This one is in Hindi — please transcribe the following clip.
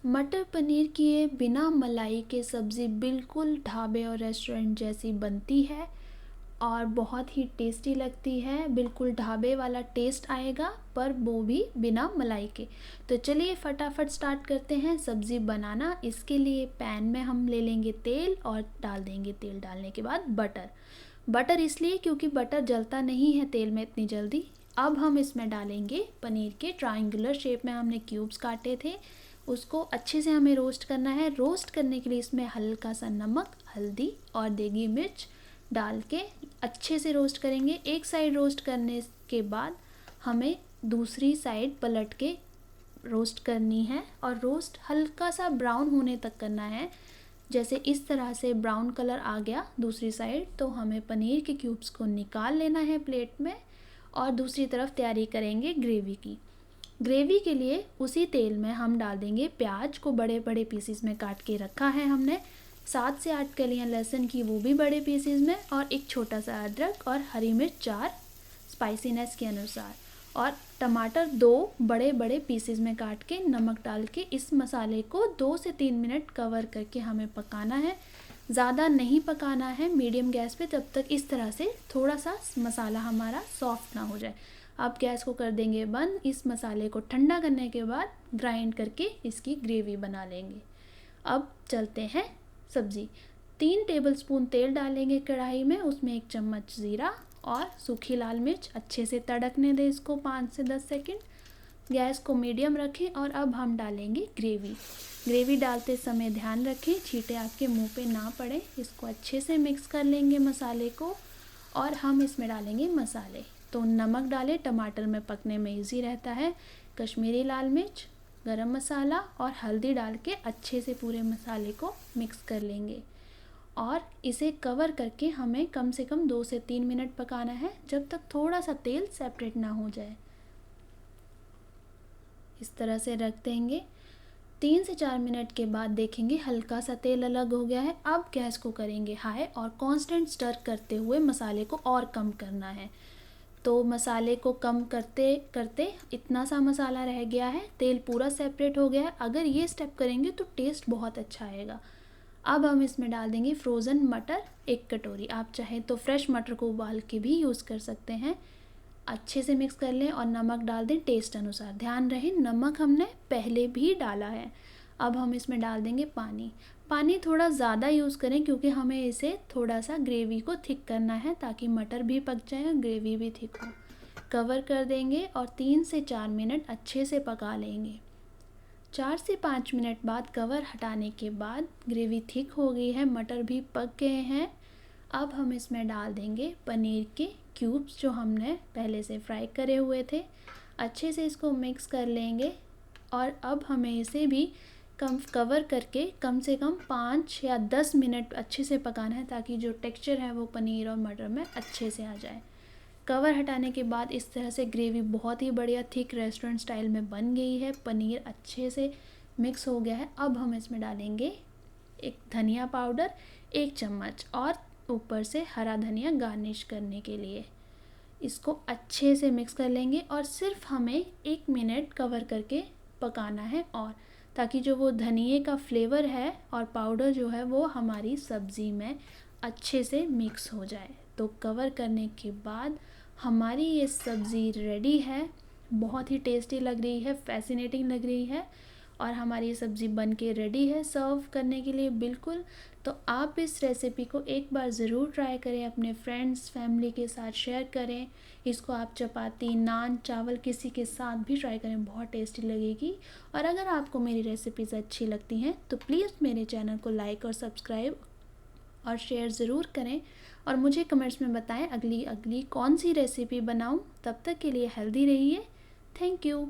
मटर पनीर की ये बिना मलाई के सब्ज़ी बिल्कुल ढाबे और रेस्टोरेंट जैसी बनती है और बहुत ही टेस्टी लगती है। बिल्कुल ढाबे वाला टेस्ट आएगा, पर वो भी बिना मलाई के। तो चलिए फटाफट स्टार्ट करते हैं सब्ज़ी बनाना। इसके लिए पैन में हम ले लेंगे तेल और डाल देंगे। तेल डालने के बाद बटर इसलिए क्योंकि बटर जलता नहीं है तेल में इतनी जल्दी। अब हम इसमें डालेंगे पनीर के ट्रायंगुलर शेप में हमने क्यूब्स काटे थे, उसको अच्छे से हमें रोस्ट करना है। रोस्ट करने के लिए इसमें हल्का सा नमक, हल्दी और देगी मिर्च डाल के अच्छे से रोस्ट करेंगे। एक साइड रोस्ट करने के बाद हमें दूसरी साइड पलट के रोस्ट करनी है और रोस्ट हल्का सा ब्राउन होने तक करना है। जैसे इस तरह से ब्राउन कलर आ गया दूसरी साइड, तो हमें पनीर के क्यूब्स को निकाल लेना है प्लेट में और दूसरी तरफ तैयारी करेंगे ग्रेवी की। ग्रेवी के लिए उसी तेल में हम डाल देंगे प्याज को बड़े बड़े पीसेस में काट के रखा है हमने। 7 से 8 कलियां लहसुन की, वो भी बड़े पीसेस में, और एक छोटा सा अदरक और हरी मिर्च 4 स्पाइसीनेस के अनुसार, और टमाटर 2 बड़े बड़े पीसेस में काट के नमक डाल के इस मसाले को 2 से 3 मिनट कवर करके हमें पकाना है। ज़्यादा नहीं पकाना है, मीडियम गैस पे, तब तक इस तरह से थोड़ा सा मसाला हमारा सॉफ्ट ना हो जाए। अब गैस को कर देंगे बंद। इस मसाले को ठंडा करने के बाद ग्राइंड करके इसकी ग्रेवी बना लेंगे। अब चलते हैं सब्ज़ी। 3 टेबलस्पून तेल डालेंगे कढ़ाई में, उसमें 1 चम्मच ज़ीरा और सूखी लाल मिर्च। अच्छे से तड़कने दें इसको 5 से 10 सेकंड। गैस को मीडियम रखें और अब हम डालेंगे ग्रेवी डालते समय ध्यान रखें छींटे आपके मुंह पे ना पड़े। इसको अच्छे से मिक्स कर लेंगे मसाले को और हम इसमें डालेंगे मसाले। तो नमक डालें, टमाटर में पकने में इजी रहता है। कश्मीरी लाल मिर्च, गरम मसाला और हल्दी डाल के अच्छे से पूरे मसाले को मिक्स कर लेंगे और इसे कवर करके हमें कम से कम 2 से 3 मिनट पकाना है, जब तक थोड़ा सा तेल सेपरेट ना हो जाए। इस तरह से रख देंगे। 3 से 4 मिनट के बाद देखेंगे हल्का सा तेल अलग हो गया है। अब गैस को करेंगे हाई और कांस्टेंट स्टर करते हुए मसाले को और कम करना है। तो मसाले को कम करते करते इतना सा मसाला रह गया है, तेल पूरा सेपरेट हो गया है। अगर ये स्टेप करेंगे तो टेस्ट बहुत अच्छा आएगा। अब हम इसमें डाल देंगे फ्रोज़न मटर 1 कटोरी। आप चाहें तो फ्रेश मटर को उबाल के भी यूज़ कर सकते हैं। अच्छे से मिक्स कर लें और नमक डाल दें टेस्ट अनुसार। ध्यान रहे नमक हमने पहले भी डाला है। अब हम इसमें डाल देंगे पानी थोड़ा ज़्यादा यूज़ करें क्योंकि हमें इसे थोड़ा सा ग्रेवी को थिक करना है, ताकि मटर भी पक जाए और ग्रेवी भी थिक हो। कवर कर देंगे और 3 से 4 मिनट अच्छे से पका लेंगे। 4 से 5 मिनट बाद कवर हटाने के बाद ग्रेवी थिक हो गई है, मटर भी पक गए हैं। अब हम इसमें डाल देंगे पनीर के क्यूब्स जो हमने पहले से फ्राई करे हुए थे। अच्छे से इसको मिक्स कर लेंगे और अब हमें इसे भी कवर करके कम से कम 5 या 10 मिनट अच्छे से पकाना है, ताकि जो टेक्सचर है वो पनीर और मटर में अच्छे से आ जाए। कवर हटाने के बाद इस तरह से ग्रेवी बहुत ही बढ़िया थिक रेस्टोरेंट स्टाइल में बन गई है। पनीर अच्छे से मिक्स हो गया है। अब हम इसमें डालेंगे एक धनिया पाउडर 1 चम्मच और ऊपर से हरा धनिया गार्निश करने के लिए। इसको अच्छे से मिक्स कर लेंगे और सिर्फ हमें 1 मिनट कवर करके पकाना है, और ताकि जो वो धनिए का फ्लेवर है और पाउडर जो है वो हमारी सब्ज़ी में अच्छे से मिक्स हो जाए। तो कवर करने के बाद हमारी ये सब्ज़ी रेडी है। बहुत ही टेस्टी लग रही है, फैसिनेटिंग लग रही है, और हमारी ये सब्ज़ी बन के रेडी है सर्व करने के लिए बिल्कुल। तो आप इस रेसिपी को एक बार ज़रूर ट्राई करें, अपने फ्रेंड्स फैमिली के साथ शेयर करें। इसको आप चपाती, नान, चावल किसी के साथ भी ट्राई करें, बहुत टेस्टी लगेगी। और अगर आपको मेरी रेसिपीज़ अच्छी लगती हैं तो प्लीज़ मेरे चैनल को लाइक और सब्सक्राइब और शेयर ज़रूर करें, और मुझे कमेंट्स में बताएं अगली कौन सी रेसिपी बनाऊं। तब तक के लिए हेल्दी रहिए। Thank you.